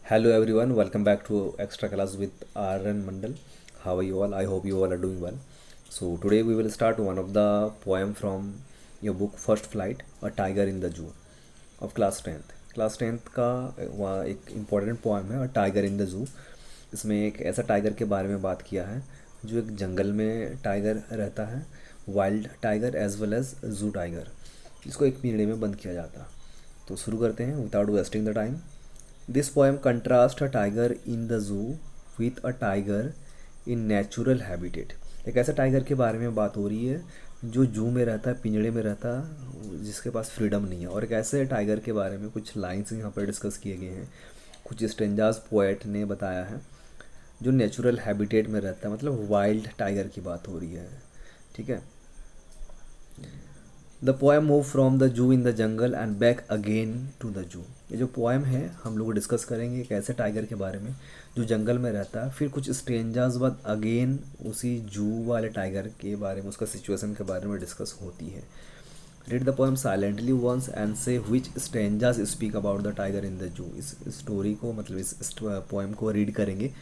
Hello everyone, welcome back to Extra Class with RN Mandal. How are you all? I hope you all are doing well. So today we will start one of the poem from your book First Flight, A Tiger in the Zoo of class 10th. Class 10th का वह एक important poem है, a tiger in the जू. इसमें एक ऐसा tiger के बारे में बात किया है जो एक जंगल में टाइगर रहता है, wild tiger as well as zoo tiger, जिसको एक पिंजड़े में बंद किया जाता है. तो शुरू करते हैं without wasting the time. This poem contrast a tiger in the जू with a tiger in natural habitat. एक ऐसा टाइगर के बारे में बात हो रही है जो जू में रहता है, पिंजड़े में रहता है, जिसके पास फ्रीडम नहीं है. और एक ऐसे टाइगर के बारे में कुछ लाइन्स यहाँ पर डिस्कस किए गए हैं. कुछ स्ट्रेंजाज पोएट ने बताया है जो नेचुरल हैबिटेट में रहता है, मतलब वाइल्ड टाइगर की बात हो रही है. ठीक है. The poem move from the zoo in the jungle and back again to the zoo. ये जो पोएम है हम लोग डिस्कस करेंगे एक ऐसे टाइगर के बारे में जो जंगल में रहता है, फिर कुछ स्ट्रेंजर्स बाद अगेन उसी जू वाले टाइगर के बारे में, उसका सिचुएशन के बारे में डिस्कस होती है. Read the poem silently once and say which strangers speak about the tiger in the zoo. इस स्टोरी को, मतलब इस पोएम को रीड करेंगे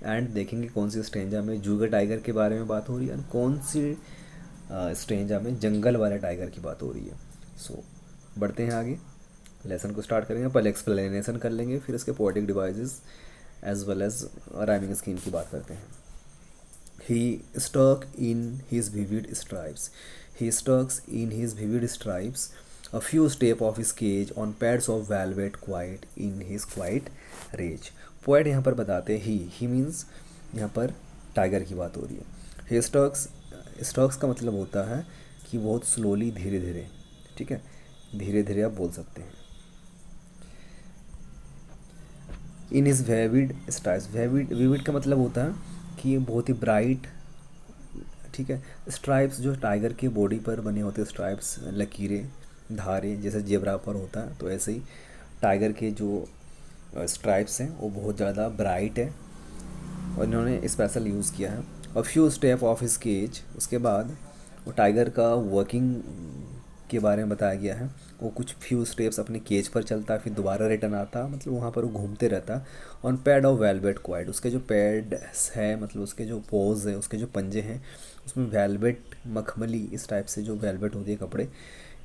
एंड देखेंगे कौन सी स्ट्रेंजर में जू के टाइगर के बारे में बात हो रही है और कौन सी स्ट्रेंजर में जंगल वाले टाइगर की बात हो रही है. सो बढ़ते हैं आगे, लेसन को स्टार्ट करेंगे. पहले एक्सप्लेनेशन कर लेंगे, फिर इसके poetic devices as well as rhyming scheme की बात करते हैं. He stuck in his vivid stripes. He stuck in his vivid stripes. A few steps of his cage on pads of velvet, quiet in his quiet rage. Poet यहाँ पर बताते हैं ही means यहाँ पर टाइगर की बात हो रही है. ही स्टॉक्स का मतलब होता है कि बहुत स्लोली, धीरे धीरे. ठीक है, धीरे धीरे आप बोल सकते हैं. इन इज वेविड स्ट्राइप्स. वेविड का मतलब होता है कि बहुत ही ब्राइट. ठीक है. स्ट्राइप्स जो टाइगर के बॉडी पर बने होते हैं, स्ट्राइप्स, लकीरें, धारें, जैसे जेब्रा पर होता है, तो ऐसे ही टाइगर के जो स्ट्राइप्स हैं वो बहुत ज़्यादा ब्राइट है और इन्होंने स्पेशल यूज़ किया है. A few step of his cage. उसके बाद वो टाइगर का वर्किंग के बारे में बताया गया है. वो कुछ फ्यू स्टेप्स अपने केज पर चलता है, फिर दोबारा रिटर्न आता, मतलब वहाँ पर वो घूमते रहता. On pad of velvet quite. उसके जो पैड है, मतलब उसके जो पोज है, उसके जो पंजे हैं, उसमें वेलवेट, मखमली, इस टाइप से जो वेलवेट होती है कपड़े,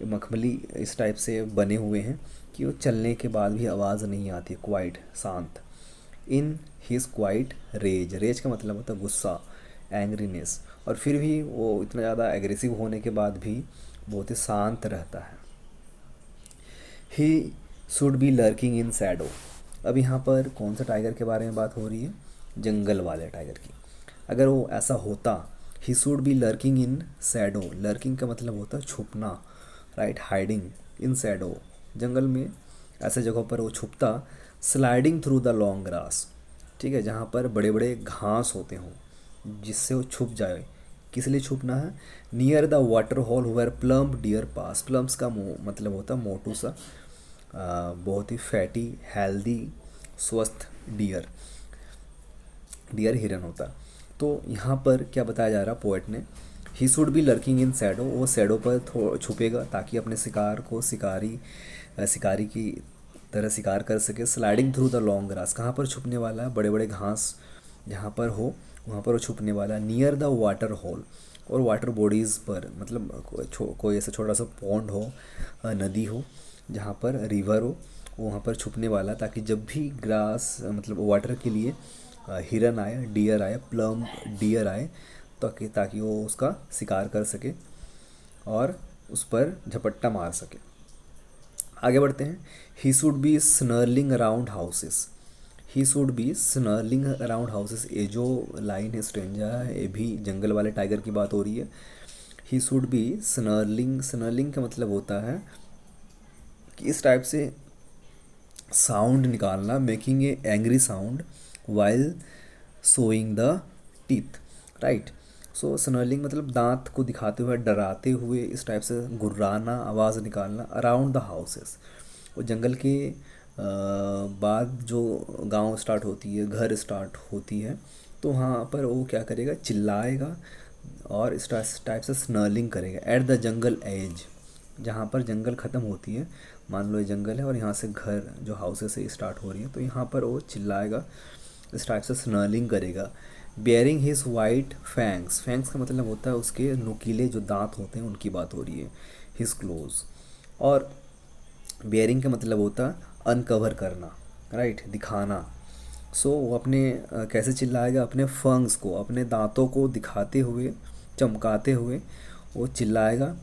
मखमली इस टाइप से बने हुए हैं कि वो चलने के बाद भी आवाज़ नहीं आती. क्वाइट, शांत. In his quiet rage. Rage का मतलब होता है गुस्सा, एंग्रीनेस. और फिर भी वो इतना ज़्यादा एग्रेसिव होने के बाद भी बहुत ही शांत रहता है. ही should be lurking in shadow. अब यहाँ पर कौन सा टाइगर के बारे में बात हो रही है? जंगल वाले टाइगर की. अगर वो ऐसा होता, he should be lurking in shadow. Lurking का मतलब होता है छुपना, राइट, हाइडिंग. इन सैडो, जंगल में ऐसे जगहों पर वो छुपता. Sliding through the long grass. ठीक है, जहाँ पर बड़े बड़े घास होते हों, जिससे वो छुप जाए. किस लिए छुपना है? Near the water hole where plump deer pass. Plumps का मतलब होता है मोटू सा, बहुत ही फैटी, हेल्दी, स्वस्थ डियर. डियर हिरन होता. तो यहाँ पर क्या बताया जा रहा पोएट ने? ही should be lurking in shadow. वो सैडो पर छुपेगा ताकि अपने शिकार को शिकारी की तरह शिकार कर सके. Sliding through the long grass. कहाँ पर छुपने वाला है? बड़े बड़े घास जहाँ पर हो वहाँ पर वो छुपने वाला. Near the water hole. और वाटर बॉडीज़ पर, मतलब कोई ऐसा छोटा सा पॉन्ड हो, नदी हो, जहाँ पर रिवर हो, वहाँ पर छुपने वाला, ताकि जब भी ग्रास, मतलब वाटर के लिए हिरन आए, डियर आए, प्लम डियर आए, ताकि वो उसका शिकार कर सके और उस पर झपट्टा मार सके. आगे बढ़ते हैं. He should be snarling around houses. He should be snarling around houses. ये जो लाइन है स्ट्रेंजा है, ये भी जंगल वाले टाइगर की बात हो रही है. ही शुड बी स्नर्लिंग. स्नर्लिंग का मतलब होता है कि इस टाइप से साउंड निकालना, making a angry sound while showing the teeth, right. So snarling मतलब दांत को दिखाते हुए, डराते हुए, इस टाइप से गुर्राना, आवाज़ निकालना. Around the houses. वो जंगल के बाद जो गांव स्टार्ट होती है, घर स्टार्ट होती है, तो वहाँ पर वो क्या करेगा? चिल्लाएगा और इस टाइप से स्नर्लिंग करेगा. At the jungle edge. जहाँ पर जंगल ख़त्म होती है, मान लो ये जंगल है और यहाँ से घर जो हाउसेस से स्टार्ट हो रही है, तो यहाँ पर वो चिल्लाएगा, इस टाइप से स्नर्लिंग करेगा। Bearing his white fangs, fangs का मतलब होता है उसके नुकीले जो दांत होते हैं उनकी बात हो रही है, हिज क्लोज। और बियरिंग का मतलब होता है अनकवर करना, राइट, दिखाना। सो वो अपने कैसे चिल्लाएगा, अपने फंग्स को, अपने दांतों को दिखाते हुए, चमकाते हुए वो चिल्लाएगा,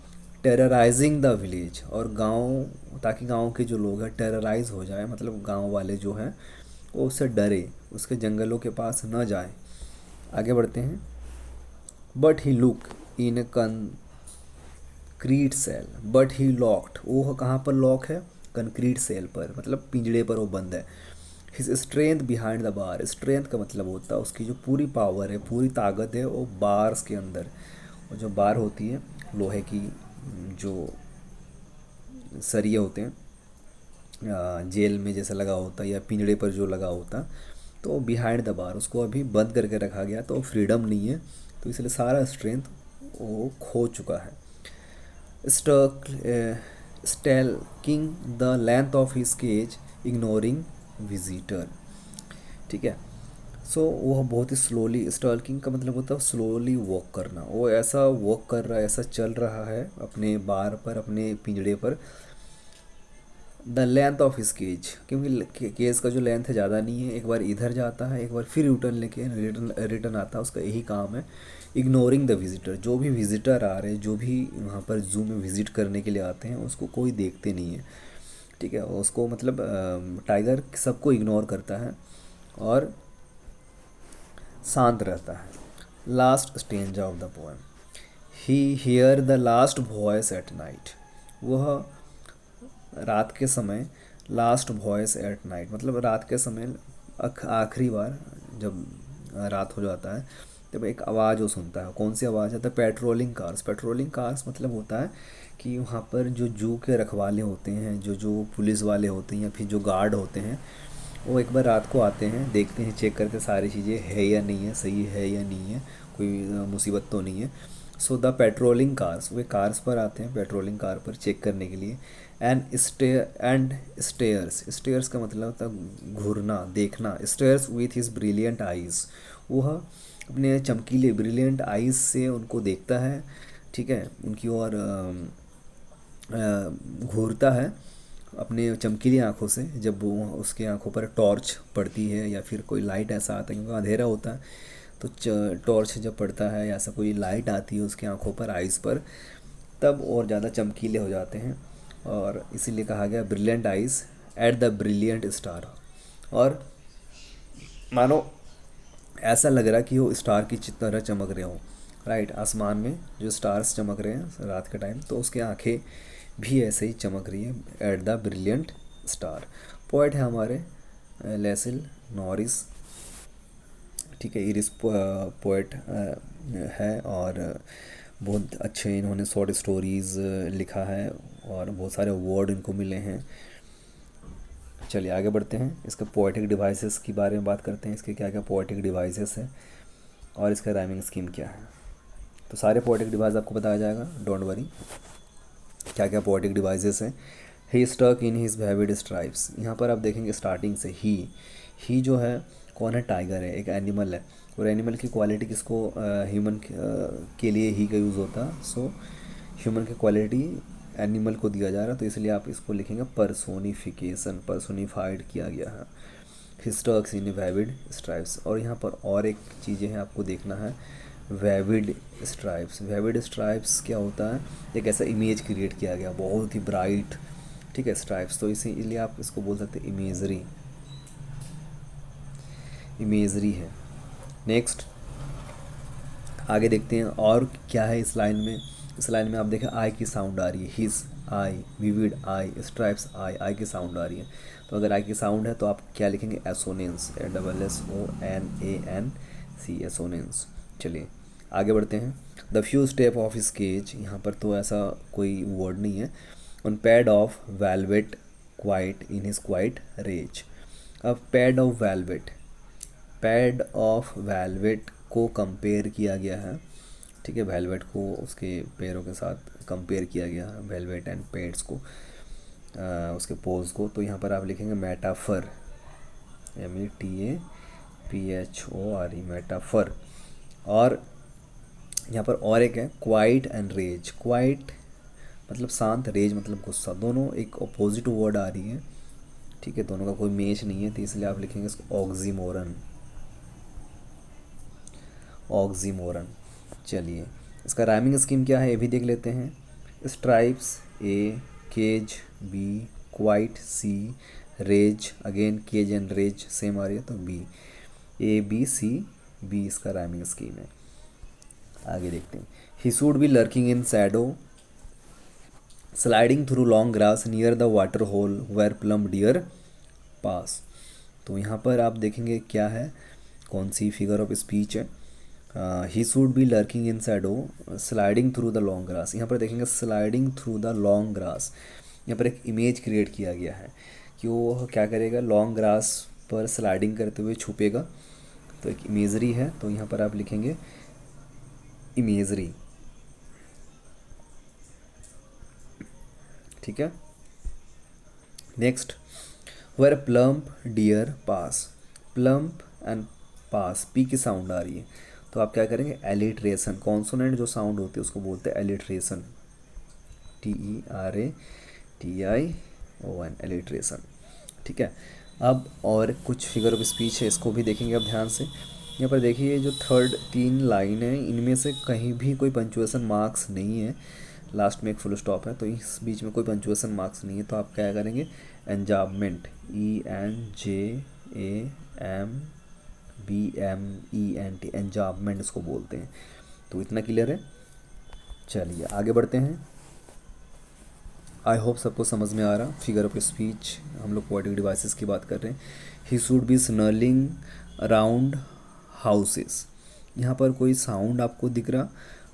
टेरराइजिंग द विलेज, और गांव, ताकि गांव के जो लोग हैं टेरराइज हो जाए, मतलब गांव वाले जो हैं वो उससे डरे, उसके जंगलों के पास न जाए। आगे बढ़ते हैं। But he look in a concrete cell, but he locked, वो कहाँ पर लॉक है, कंक्रीट सेल पर, मतलब पिंजड़े पर वो बंद है। His strength behind the bar, strength का मतलब होता है उसकी जो पूरी पावर है, पूरी ताकत है वो बार्स के अंदर। और जो बार होती है लोहे की, जो सरिये होते हैं, जेल में जैसा लगा होता है या पिंजड़े पर जो लगा होता, तो बिहाइंड द बार, उसको अभी बंद करके रखा गया, तो फ्रीडम नहीं है, तो इसलिए सारा स्ट्रेंथ वो खो चुका है। Stuck stalking the length of his cage, ignoring visitor. ठीक है। सो वो बहुत ही स्लोली, स्टॉल्किंग का मतलब होता है स्लोली वॉक करना, वो ऐसा वॉक कर रहा है, ऐसा चल रहा है अपने बार पर, अपने पिंजड़े पर। The length of his cage, क्योंकि केज का जो लेंथ है ज़्यादा नहीं है, एक बार इधर जाता है, एक बार फिर रिटर्न लेके रिटर्न रिटर्न आता है, उसका यही काम है। इग्नोरिंग द विजिटर, जो भी विजिटर आ रहे हैं, जो भी वहाँ पर जू में विजिट करने के लिए आते हैं, उसको कोई देखते नहीं है। ठीक है, उसको मतलब टाइगर सबको इग्नोर करता है और शांत रहता है। Last Strange of the poem, he here the last voice at night, वह रात के समय, लास्ट वॉइस एट नाइट मतलब रात के समय आखिरी बार जब रात हो जाता है, तब एक आवाज़ वो सुनता है। कौन सी आवाज़ है, the patrolling cars. Patrolling cars मतलब होता है कि वहाँ पर जो जू के रखवाले होते हैं, जो जो पुलिस वाले होते हैं या फिर जो गार्ड होते हैं, वो एक बार रात को आते हैं, देखते हैं, चेक करके सारी चीज़ें है या नहीं है, सही है या नहीं है, कोई मुसीबत तो नहीं है। So the patrolling cars, way cars पर आते हैं, पेट्रोलिंग कार पर चेक करने के लिए। एंड स्टेयर्स, स्टेयर्स का मतलब होता है घूरना, देखना। Stairs with his brilliant eyes, वह अपने चमकीले ब्रिलियंट आइज़ से उनको देखता है। ठीक है, उनकी ओर घूरता है अपने चमकीली आँखों से। जब वो उसके आँखों पर टॉर्च पड़ती है या फिर कोई लाइट ऐसा आता है, क्योंकि अंधेरा होता है, तो टॉर्च जब पड़ता है या ऐसा कोई लाइट आती है उसकी आँखों पर, आइज़ पर, तब और ज़्यादा चमकीले हो जाते हैं, और इसीलिए कहा गया brilliant eyes at the brilliant star. और मानो ऐसा लग रहा है कि वो स्टार की तरह चमक रहे हों, राइट, आसमान में जो स्टार्स चमक रहे हैं रात के टाइम, तो उसकी आंखें भी ऐसे ही चमक रही है, at the brilliant star. Poet है हमारे लेसिल नॉरिस। ठीक है, इरिस पोइट है, और बहुत अच्छे इन्होंने शॉर्ट स्टोरीज़ लिखा है और बहुत सारे अवार्ड इनको मिले हैं। चलिए आगे बढ़ते हैं, इसके पोएटिक डिवाइसेस के बारे में बात करते हैं, इसके क्या क्या पोएटिक डिवाइसेस हैं और इसका राइमिंग स्कीम क्या है। तो सारे पोएटिक डिवाइस आपको बताया जाएगा, डोंट वरी। क्या क्या पोएटिक डिवाइसेस हैं। ही स्टक इन हिज वेविड स्ट्राइप्स, यहाँ पर आप देखेंगे स्टार्टिंग से ही जो है कौन है, टाइगर है, एक एनिमल है, और एनिमल की क्वालिटी किसको, ह्यूमन के लिए ही का यूज़ होता है। सो ह्यूमन की क्वालिटी एनिमल को दिया जा रहा है, तो इसलिए आप इसको लिखेंगे पर्सोनिफिकेशन, पर्सोनिफाइड किया गया है। हिस्टर्क्स इन वेविड स्ट्राइप्स, और यहाँ पर और एक चीज़ें हैं आपको देखना है, वेविड स्ट्राइप्स। वेविड स्ट्राइप्स क्या होता है, एक ऐसा इमेज क्रिएट किया गया बहुत ही ब्राइट, ठीक है, स्ट्राइप्स, तो इसीलिए आप इसको बोल सकते हैं इमेजरी, इमेजरी है। नेक्स्ट आगे देखते हैं और क्या है इस लाइन में। इस लाइन में आप देखें आई की साउंड आ रही है, हिज आई, विविड आई, स्ट्राइप्स आई की साउंड आ रही है। तो अगर आई की साउंड है तो आप क्या लिखेंगे, एसोनेंस, SONANC, एसोनेंस। चलिए आगे बढ़ते हैं। The few step of sketch, यहाँ पर तो ऐसा कोई वर्ड नहीं है। On pad of velvet quiet in his quiet rage. अब pad of velvet, pad of velvet को कंपेयर किया गया है ठीक है, वेलवेट को उसके पैरों के साथ कंपेयर किया गया, वेलवेट एंड पेट्स को, उसके पोज को। तो यहाँ पर आप लिखेंगे मेटाफर, METAPHORE, मेटाफर। और यहाँ पर और एक है क्वाइट एंड रेज। क्वाइट मतलब शांत, रेज मतलब गुस्सा, दोनों एक अपोजिट वर्ड आ रही है, ठीक है, दोनों का कोई मैच नहीं है, तो इसलिए आप लिखेंगे इसको ऑक्सीमोरन, ऑक्सीमोरन। चलिए, इसका राइमिंग स्कीम क्या है ये भी देख लेते हैं। Stripes A, cage B, quiet C, rage again, cage and rage same आ रही है तो बी, ABCB इसका राइमिंग स्कीम है। आगे देखते हैं। He should be lurking in shadow, sliding through long grass near the water hole where plum deer pass. तो यहाँ पर आप देखेंगे क्या है, कौन सी फिगर ऑफ स्पीच है। ही should be lurking in shadow sliding through the long grass. यहाँ पर देखेंगे sliding through the long grass, यहाँ पर एक इमेज क्रिएट किया गया है कि वो क्या करेगा, लॉन्ग ग्रास पर स्लाइडिंग करते हुए छुपेगा, तो एक इमेजरी है, तो यहाँ पर आप लिखेंगे इमेजरी, ठीक है। Next, where plump deer pass, plump and pass, P की साउंड आ रही है, तो आप क्या करेंगे, एलिट्रेशन, कॉन्सोनेंट जो साउंड होती है उसको बोलते हैं एलिट्रेशन, TERATION, एलिट्रेशन, ठीक है। अब और कुछ फिगर ऑफ स्पीच है, इसको भी देखेंगे अब ध्यान से। यहाँ पर देखिए जो थर्ड 3 लाइन है, इनमें से कहीं भी कोई पंचुएशन मार्क्स नहीं है, लास्ट में एक फुल स्टॉप है, तो इस बीच में कोई पंचुएशन मार्क्स नहीं है, तो आप क्या करेंगे, एंजाबमेंट, ENJAMBMENT, एंजाबमेंट इसको बोलते हैं। तो इतना क्लियर है। चलिए आगे बढ़ते हैं। आई होप सबको समझ में आ रहा। फिगर ऑफ स्पीच, हम लोग पोएटिक डिवाइसेस की बात कर रहे हैं। He should be snarling around houses, यहाँ पर कोई साउंड आपको दिख रहा,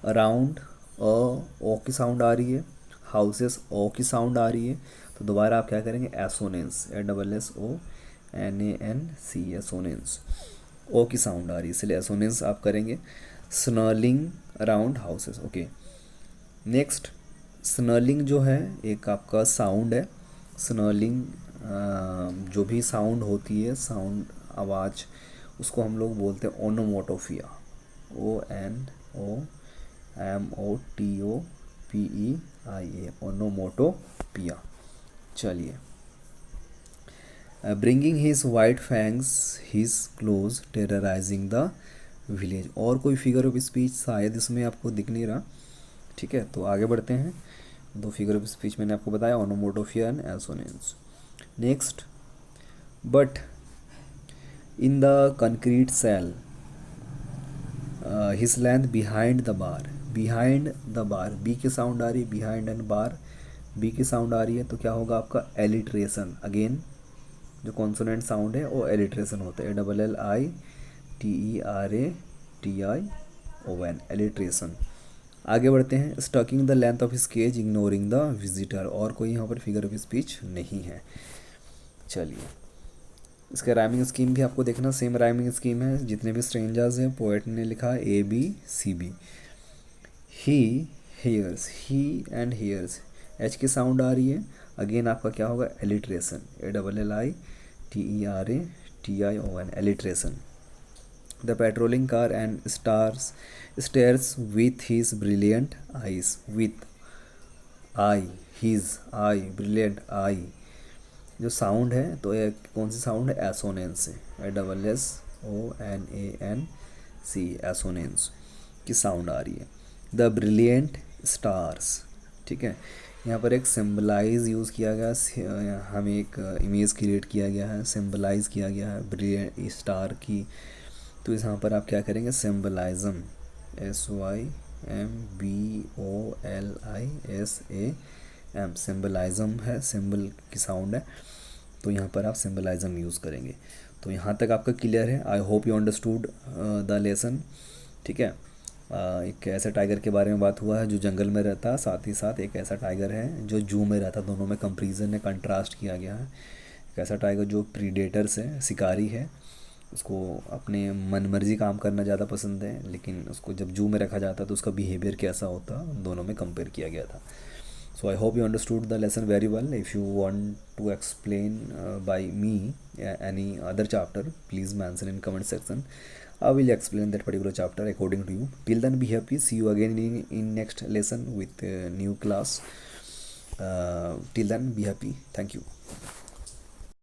अराउंड ओ की साउंड आ रही है, हाउसेस ओ की साउंड आ रही है, तो दोबारा आप क्या करेंगे, एसोनेंस, SSONANC, एसोनेंस, ओ की साउंड आ रही है इसलिए एसोनेंस आप करेंगे, स्नर्लिंग अराउंड हाउसेस, ओके। नेक्स्ट, स्नर्लिंग जो है एक आपका साउंड है, स्नर्लिंग जो भी साउंड होती है, साउंड आवाज़, उसको हम लोग बोलते हैं ओनोमोटोफिया, ONOMOTOPEIA, ओनोमोटोपिया। चलिए, bringing his white fangs his close terrorising the village. और कोई फिगर ऑफ स्पीच शायद इसमें आपको दिख नहीं रहा, ठीक है, तो आगे बढ़ते हैं। 2 फिगर ऑफ स्पीच मैंने आपको बताया, onomatopoeia and assonance. Next, but in the concrete cell his length behind the bar, behind the bar, B की साउंड आ रही है, बिहाइंड एंड बार, बी की साउंड आ रही है, तो क्या होगा आपका एलिट्रेशन, अगेन जो कॉन्सोनेंट साउंड है वो एलिट्रेशन होता है, ALLITERATION, एलिट्रेशन। आगे बढ़ते हैं। Stalking the length of his cage ignoring the visitor, और कोई यहाँ पर फिगर ऑफ स्पीच नहीं है। चलिए, इसका राइमिंग स्कीम भी आपको देखना, सेम राइमिंग स्कीम है, जितने भी स्ट्रेंजर्स हैं पोएट ने लिखा ABCB। He hairs, he and hairs, H की साउंड आ रही है, अगेन आपका क्या होगा, alliteration, ALLITERATION, alliteration. The patrolling car and stairs with his brilliant eyes, with I, his I, brilliant I, जो साउंड है तो ये कौन सी साउंड है, एसोनेंस है, SSONANC, एसोनेंस की साउंड आ रही है। द ब्रिलियंट स्टार्स, ठीक है, यहाँ पर एक सिम्बलाइज यूज़ किया गया, हमें एक इमेज क्रिएट किया गया है, सिम्बलाइज किया गया है ब्रिलियंट स्टार की, तो यहाँ पर आप क्या करेंगे, सिम्बलाइज़म, SYMBOLISAM, सिम्बलाइज़म है, सिंबल की साउंड है, तो यहाँ पर आप सिम्बलाइज़म यूज़ करेंगे। तो यहाँ तक आपका क्लियर है। I hope you understood the lesson, ठीक है। एक ऐसा टाइगर के बारे में बात हुआ है जो जंगल में रहता है, साथ ही साथ एक ऐसा टाइगर है जो जू में रहता है, दोनों में कंपैरिजन है, कंट्रास्ट किया गया है। एक ऐसा टाइगर जो प्रीडेटर से शिकारी है, उसको अपने मन मर्जी काम करना ज़्यादा पसंद है, लेकिन उसको जब जू में रखा जाता तो उसका बिहेवियर कैसा होता, उन दोनों में कंपेयर किया गया था. So I hope you understood the lesson very well. If you want to explain by me any other chapter, please mention in comment section. I will explain that particular chapter according to you. Till then, be happy. See you again in next lesson with new class. Till then, be happy. Thank you.